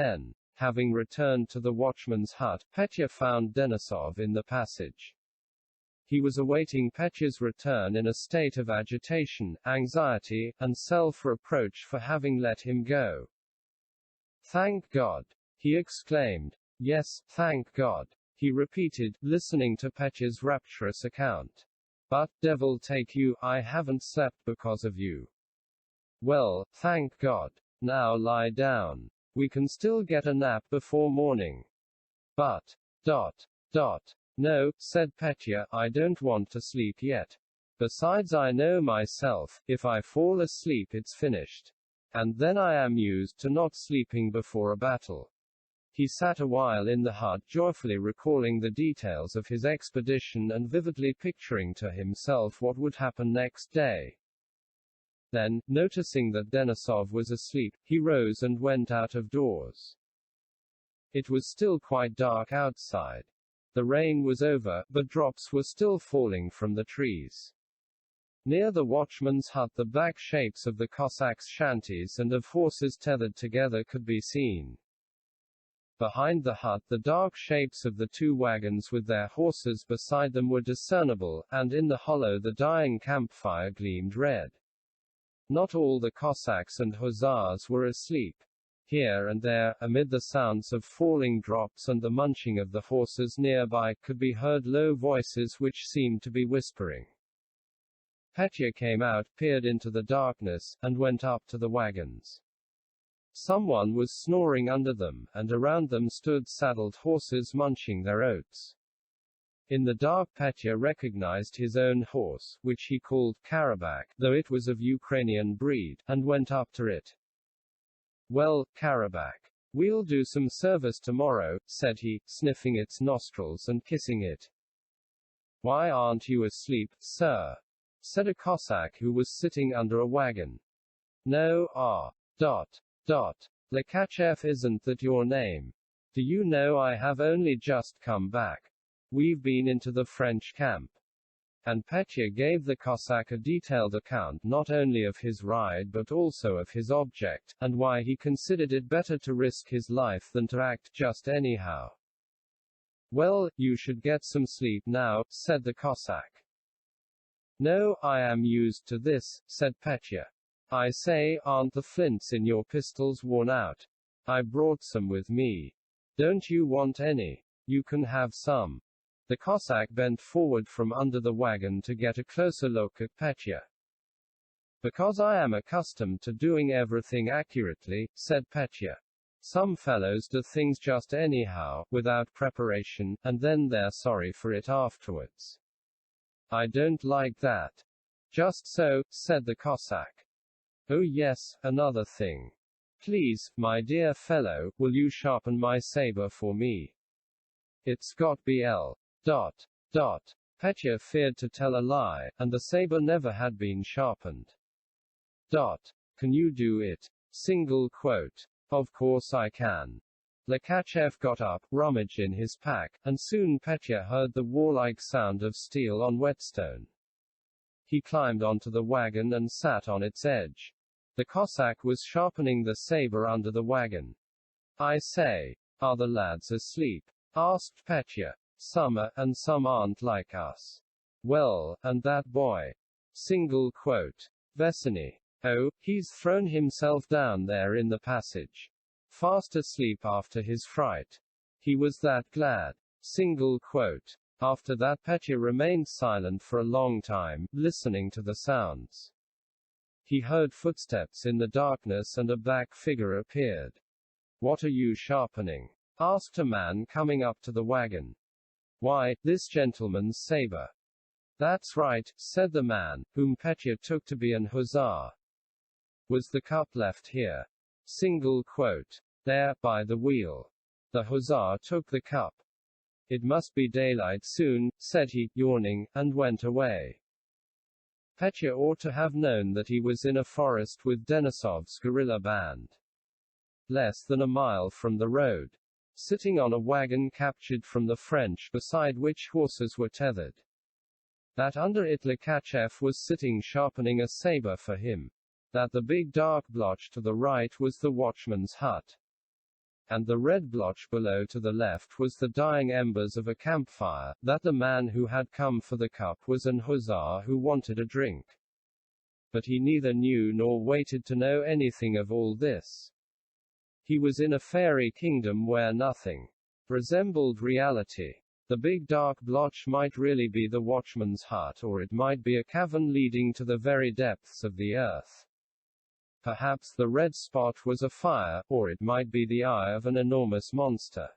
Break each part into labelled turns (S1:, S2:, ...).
S1: Then, having returned to the watchman's hut, Petya found Denisov in the passage. He was awaiting Petya's return in a state of agitation, anxiety, and self-reproach for having let him go. "Thank God!" he exclaimed. "Yes, thank God," he repeated, listening to Petya's rapturous account. "But, devil take you, I haven't slept because of you." "Well, thank God. Now lie down. We can still get a nap before morning." "But, no," said Petya, "I don't want to sleep yet. Besides, I know myself, if I fall asleep it's finished. And then I am used to not sleeping before a battle." He sat a while in the hut, joyfully recalling the details of his expedition and vividly picturing to himself what would happen next day. Then, noticing that Denisov was asleep, he rose and went out of doors. It was still quite dark outside. The rain was over, but drops were still falling from the trees. Near the watchman's hut the black shapes of the Cossacks' shanties and of horses tethered together could be seen. Behind the hut the dark shapes of the two wagons with their horses beside them were discernible, and in the hollow the dying campfire gleamed red. Not all the Cossacks and hussars were asleep. Here and there, amid the sounds of falling drops and the munching of the horses nearby, could be heard low voices which seemed to be whispering. Petya came out, peered into the darkness, and went up to the wagons. Someone was snoring under them, and around them stood saddled horses munching their oats. In the dark Petya recognized his own horse, which he called Karabakh, though it was of Ukrainian breed, and went up to it. "Well, Karabakh, we'll do some service tomorrow," said he, sniffing its nostrils and kissing it. "Why aren't you asleep, sir?" said a Cossack who was sitting under a wagon. "No, Lekachev, isn't that your name? Do you know I have only just come back? We've been into the French camp." And Petya gave the Cossack a detailed account not only of his ride but also of his object, and why he considered it better to risk his life than to act just anyhow. "Well, you should get some sleep now," said the Cossack. "No, I am used to this," said Petya. "I say, aren't the flints in your pistols worn out? I brought some with me. Don't you want any? You can have some." The Cossack bent forward from under the wagon to get a closer look at Petya. "Because I am accustomed to doing everything accurately," said Petya. "Some fellows do things just anyhow, without preparation, and then they're sorry for it afterwards. I don't like that." "Just so," said the Cossack. "Oh yes, another thing. Please, my dear fellow, will you sharpen my saber for me? It's got BL. Petya feared to tell a lie, and the saber never had been sharpened. "Can you do it? Of course I can." Lekachev got up, rummaged in his pack, and soon Petya heard the warlike sound of steel on whetstone. He climbed onto the wagon and sat on its edge. The Cossack was sharpening the saber under the wagon. "I say, are the lads asleep?" asked Petya. "Some are, and some aren't like us." "Well, and that boy? Vesiny. Oh, he's thrown himself down there in the passage. Fast asleep after his fright. He was that glad." After that Petya remained silent for a long time, listening to the sounds. He heard footsteps in the darkness and a black figure appeared. "What are you sharpening?" asked a man coming up to the wagon. "Why, this gentleman's saber." "That's right," said the man, whom Petya took to be an hussar. "Was the cup left here?" "There, by the wheel." The hussar took the cup. "It must be daylight soon," said he, yawning, and went away. Petya ought to have known that he was in a forest with Denisov's guerrilla band. Less than a mile from the road. Sitting on a wagon captured from the French beside which horses were tethered. That under it Lekachev was sitting sharpening a saber for him. That the big dark blotch to the right was the watchman's hut. and the red blotch below to the left was the dying embers of a campfire, that the man who had come for the cup was an hussar who wanted a drink. But he neither knew nor waited to know anything of all this. He was in a fairy kingdom where nothing resembled reality. The big dark blotch might really be the watchman's hut, or it might be a cavern leading to the very depths of the earth. Perhaps the red spot was a fire, or it might be the eye of an enormous monster.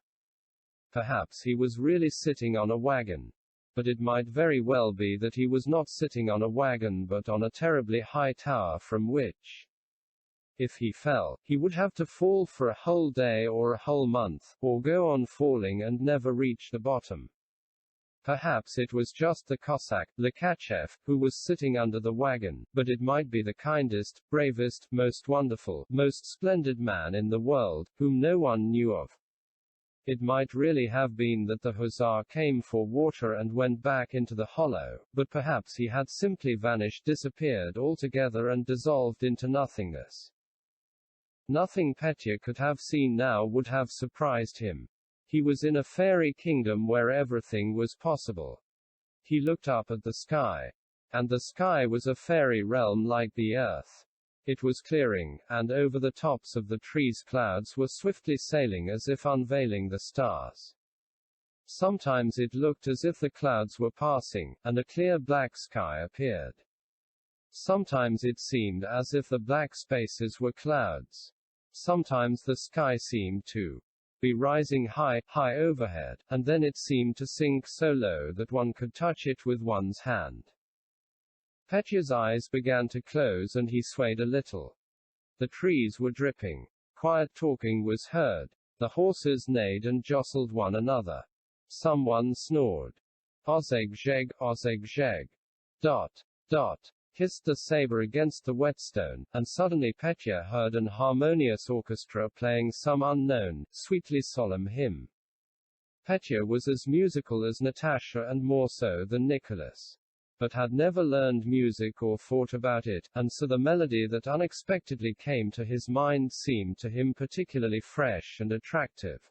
S1: Perhaps he was really sitting on a wagon. But it might very well be that he was not sitting on a wagon but on a terribly high tower from which, if he fell, he would have to fall for a whole day or a whole month, or go on falling and never reach the bottom. Perhaps it was just the Cossack, Lekachev, who was sitting under the wagon, but it might be the kindest, bravest, most wonderful, most splendid man in the world, whom no one knew of. It might really have been that the hussar came for water and went back into the hollow, but perhaps he had simply vanished, disappeared altogether and dissolved into nothingness. Nothing Petya could have seen now would have surprised him. He was in a fairy kingdom where everything was possible. He looked up at the sky. And the sky was a fairy realm like the earth. It was clearing, and over the tops of the trees clouds were swiftly sailing as if unveiling the stars. Sometimes it looked as if the clouds were passing, and a clear black sky appeared. Sometimes it seemed as if the black spaces were clouds. Sometimes the sky seemed to be rising high, high overhead, and then it seemed to sink so low that one could touch it with one's hand. Petya's eyes began to close and he swayed a little. The trees were dripping. Quiet talking was heard. The horses neighed and jostled one another. Someone snored. Ozeg-zeg, ozeg-zeg. Dot. Dot. Hissed the saber against the whetstone, and suddenly Petya heard an harmonious orchestra playing some unknown, sweetly solemn hymn. Petya was as musical as Natasha and more so than Nicholas, but had never learned music or thought about it, and so the melody that unexpectedly came to his mind seemed to him particularly fresh and attractive.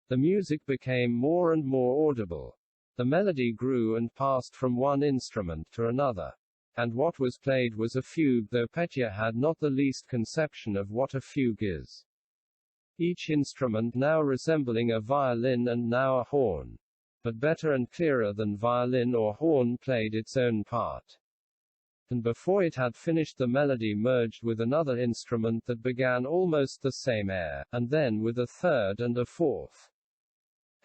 S1: The music became more and more audible. The melody grew and passed from one instrument to another. And what was played was a fugue, though Petya had not the least conception of what a fugue is. Each instrument now resembling a violin and now a horn. But better and clearer than violin or horn played its own part. And before it had finished the melody merged with another instrument that began almost the same air, and then with a third and a fourth.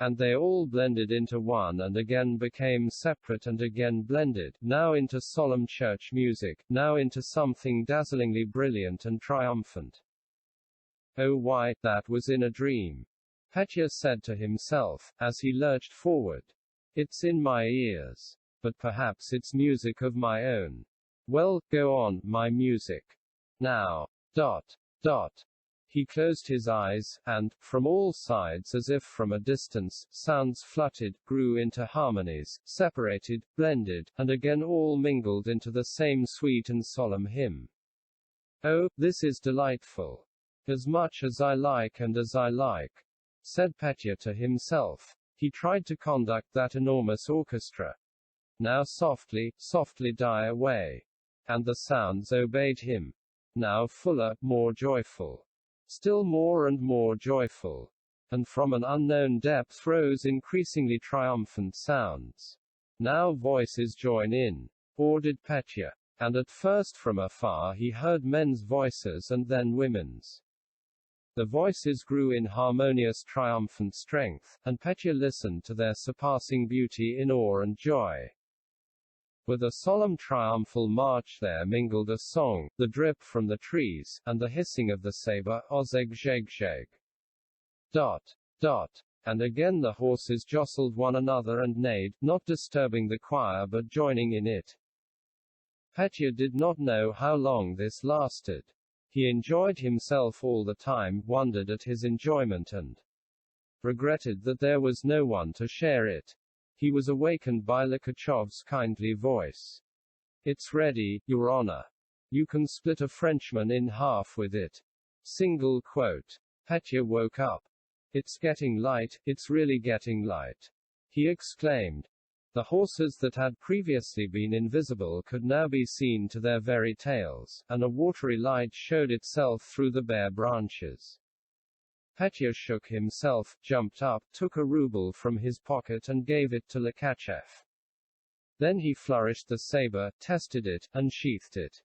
S1: And they all blended into one and again became separate and again blended, now into solemn church music, now into something dazzlingly brilliant and triumphant. Oh, why, that was in a dream, Petya said to himself, as he lurched forward. It's in my ears. But perhaps it's music of my own. Well, go on, my music. Now. Dot. Dot. He closed his eyes, and, from all sides as if from a distance, sounds fluttered, grew into harmonies, separated, blended, and again all mingled into the same sweet and solemn hymn. Oh, this is delightful. As much as I like and as I like, said Petya to himself. He tried to conduct that enormous orchestra. Now softly, softly die away. And the sounds obeyed him. Now fuller, more joyful. Still more and more joyful. And from an unknown depth rose increasingly triumphant sounds. Now voices join in, ordered Petya. And at first from afar he heard men's voices and then women's. The voices grew in harmonious triumphant strength, and Petya listened to their surpassing beauty in awe and joy. With a solemn triumphal march there mingled a song, the drip from the trees, and the hissing of the saber, ozeg-zeg-zeg. Dot. Dot. And again the horses jostled one another and neighed, not disturbing the choir but joining in it. Petya did not know how long this lasted. He enjoyed himself all the time, wondered at his enjoyment and regretted that there was no one to share it. He was awakened by Likachev's kindly voice. It's ready, Your Honor. You can split a Frenchman in half with it. Single quote. Petya woke up. "It's getting light, it's really getting light," he exclaimed. The horses that had previously been invisible could now be seen to their very tails, and a watery light showed itself through the bare branches. Petya shook himself, jumped up, took a ruble from his pocket and gave it to Lekachev. Then he flourished the saber, tested it, and sheathed it.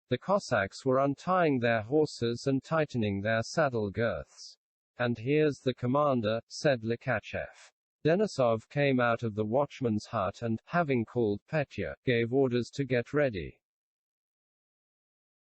S1: The Cossacks were untying their horses and tightening their saddle girths. "And here's the commander," said Lekachev. Denisov came out of the watchman's hut and, having called Petya, gave orders to get ready.